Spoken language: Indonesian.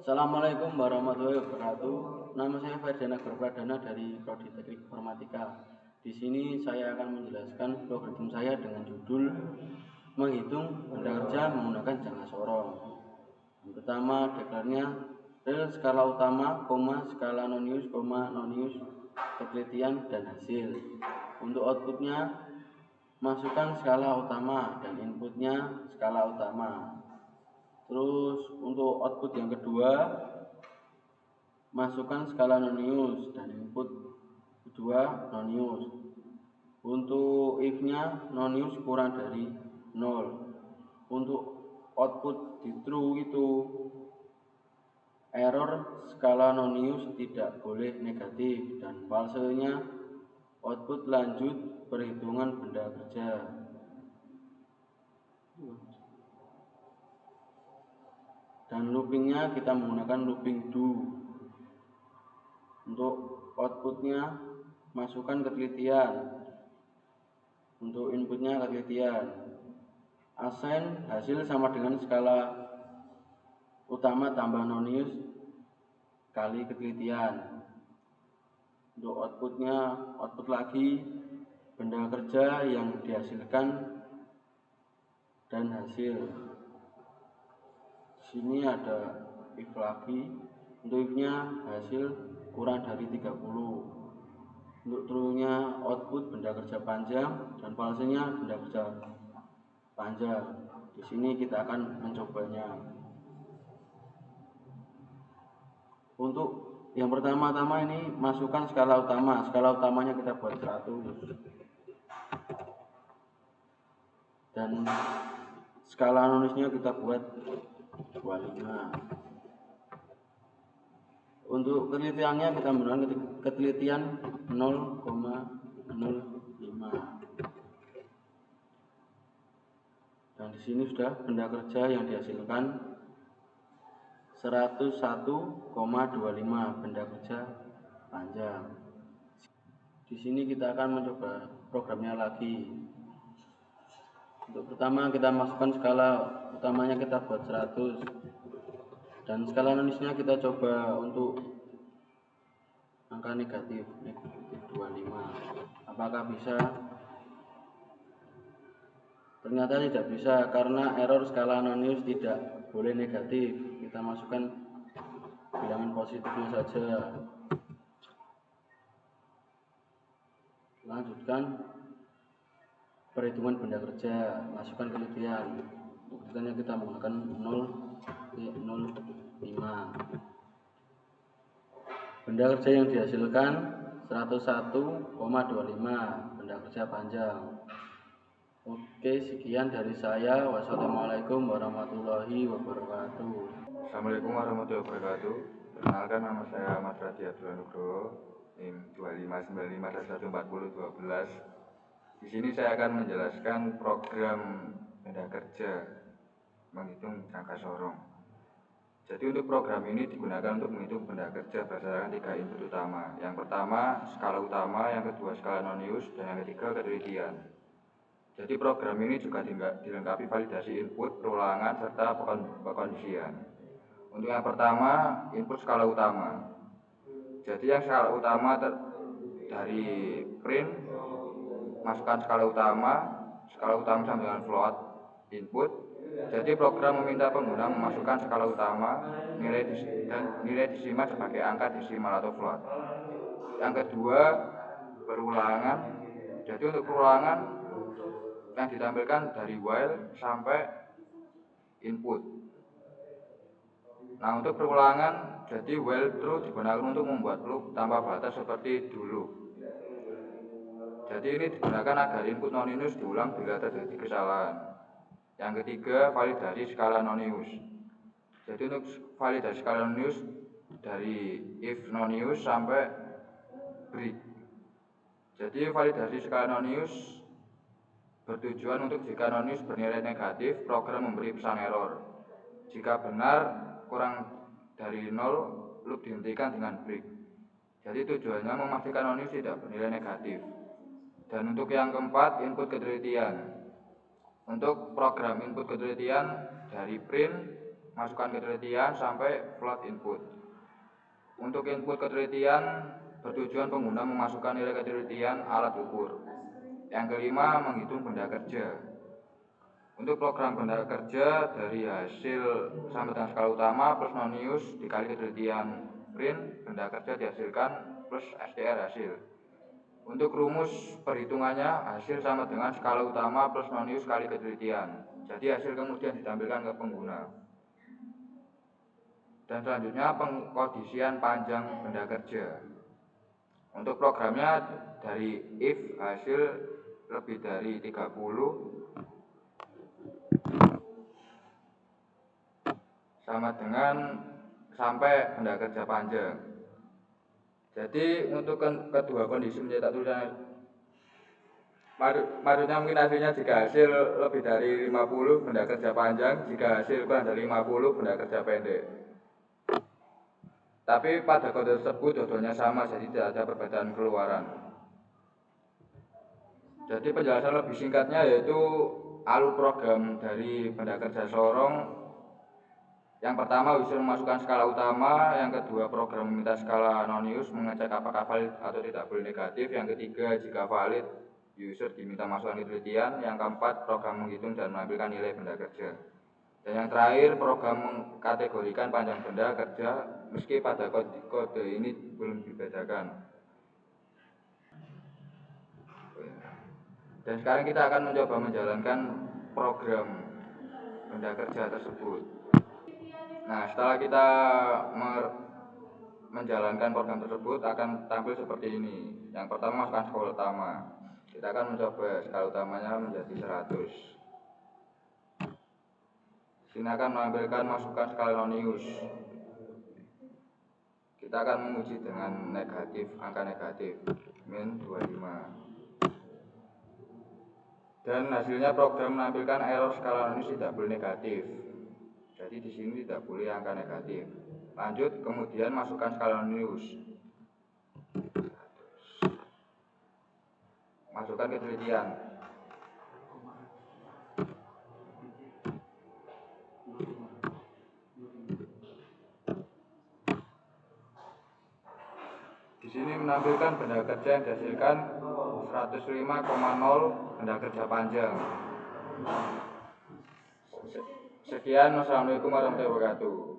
Assalamualaikum warahmatullahi wabarakatuh. Nama saya Ferdiana Pradana dari Prodi Teknik Informatika. Di sini saya akan menjelaskan program saya dengan judul menghitung benda kerja menggunakan jangka sorong. Yang pertama, deklarnya rel skala utama, skala non-use, non-use, penelitian dan hasil. Untuk outputnya, masukkan skala utama dan inputnya skala utama. Terus untuk output yang kedua, masukkan skala non-use dan input kedua non-use. Untuk if-nya non-use kurang dari 0. Untuk output di true itu error skala non-use tidak boleh negatif, dan false-nya output lanjut perhitungan benda kerja. Dan loopingnya kita menggunakan looping do. Untuk outputnya masukkan ketelitian, untuk inputnya ketelitian. Assign hasil sama dengan skala utama tambah non-use kali ketelitian. Untuk outputnya, output lagi benda kerja yang dihasilkan dan hasil. Sini ada if lagi. Untuk if-nya hasil kurang dari 30. Untuk true-nya output benda kerja panjang dan false-nya benda kerja panjang. Di sini kita akan mencobanya. Untuk yang pertama-tama ini masukkan skala utama. Skala utamanya kita buat 100. Dan skala non-use-nya kita buat 25. Untuk ketelitiannya kita menggunakan ketelitian 0,05. Dan di sini sudah benda kerja yang dihasilkan 101,25 benda kerja panjang. Di sini kita akan mencoba programnya lagi. Untuk pertama kita masukkan skala utamanya kita buat 100. Dan skala non-use-nya kita coba untuk angka negatif 25. Apakah bisa? Ternyata tidak bisa, karena error skala non-use tidak boleh negatif. Kita masukkan bilangan positifnya saja. Lanjutkan perhitungan benda kerja, masukkan ketelitian. Ketelitiannya kita menggunakan 0,05. Benda kerja yang dihasilkan 101,25 benda kerja panjang. Oke, sekian dari saya. Wassalamualaikum warahmatullahi wabarakatuh. Assalamualaikum warahmatullahi wabarakatuh. Perkenalkan, nama saya Ahmad Raditya Nugroho, NIM 2595-14012. Di sini saya akan menjelaskan program benda kerja menghitung jangka sorong. Jadi untuk program ini digunakan untuk menghitung benda kerja berdasarkan 3 input utama. Yang pertama skala utama, yang kedua skala non-use, dan yang ketiga ketelitian. Jadi program ini juga dilengkapi validasi input, perulangan, serta pekondisian. Untuk yang pertama, input skala utama. Jadi yang skala utama dari print, masukkan skala utama sama dengan float input. Jadi program meminta pengguna memasukkan skala utama, nilai desimal sebagai angka desimal atau float. Yang kedua, perulangan. Jadi untuk perulangan yang ditampilkan dari while sampai input. Nah, untuk perulangan, jadi while true digunakan untuk membuat loop tanpa batas seperti dulu. Jadi ini digunakan agar input non-use diulang bila terjadi kesalahan. Yang ketiga, validasi skala non-use. Jadi untuk validasi skala non-use dari if non-use sampai break. Jadi validasi skala non-use bertujuan untuk jika non-use bernilai negatif, program memberi pesan error. Jika benar kurang dari 0, loop dihentikan dengan break. Jadi tujuannya memastikan non-use tidak bernilai negatif. Dan untuk yang keempat, input ketelitian. Untuk program input ketelitian dari print, masukan ketelitian sampai float input. Untuk input ketelitian bertujuan pengguna memasukkan nilai ketelitian alat ukur. Yang kelima, menghitung benda kerja. Untuk program benda kerja dari hasil sama dengan skala utama plus nonius dikali ketelitian print, benda kerja dihasilkan plus STR hasil. Untuk rumus perhitungannya hasil sama dengan skala utama plus nonius kali ketelitian. Jadi hasil kemudian ditampilkan ke pengguna. Dan selanjutnya pengkondisian panjang benda kerja. Untuk programnya dari if hasil lebih dari 30 sama dengan sampai benda kerja panjang. Jadi untuk kedua kondisi mencetak tulisan, maksudnya mungkin hasilnya jika hasil lebih dari 50 benda kerja panjang, jika hasil kurang dari 50 benda kerja pendek. Tapi pada kode tersebut dua-duanya sama, jadi tidak ada perbedaan keluaran. Jadi penjelasan lebih singkatnya yaitu alur program dari benda kerja sorong. Yang pertama user memasukkan skala utama, yang kedua program meminta skala nonius mengecek apakah valid atau tidak boleh negatif, yang ketiga jika valid user diminta masukkan ketelitian, yang keempat program menghitung dan menampilkan nilai benda kerja, dan yang terakhir program mengkategorikan panjang benda kerja meski pada kode ini belum dibedakan. Dan sekarang kita akan mencoba menjalankan program benda kerja tersebut. Nah, setelah kita menjalankan program tersebut akan tampil seperti ini. Yang pertama masukkan skala utama. Kita akan mencoba skala utamanya menjadi 100. Sini akan menampilkan masukkan skala nonius. Kita akan menguji dengan negatif, angka negatif, min 25. Dan hasilnya program menampilkan error skala nonius tidak boleh negatif. Jadi di sini tidak boleh angka negatif. Lanjut, kemudian masukkan skala nonius. Masukkan ketelitian. Di sini menampilkan benda kerja yang dihasilkan 105,0 benda kerja panjang. Sekian, wassalamualaikum warahmatullahi wabarakatuh.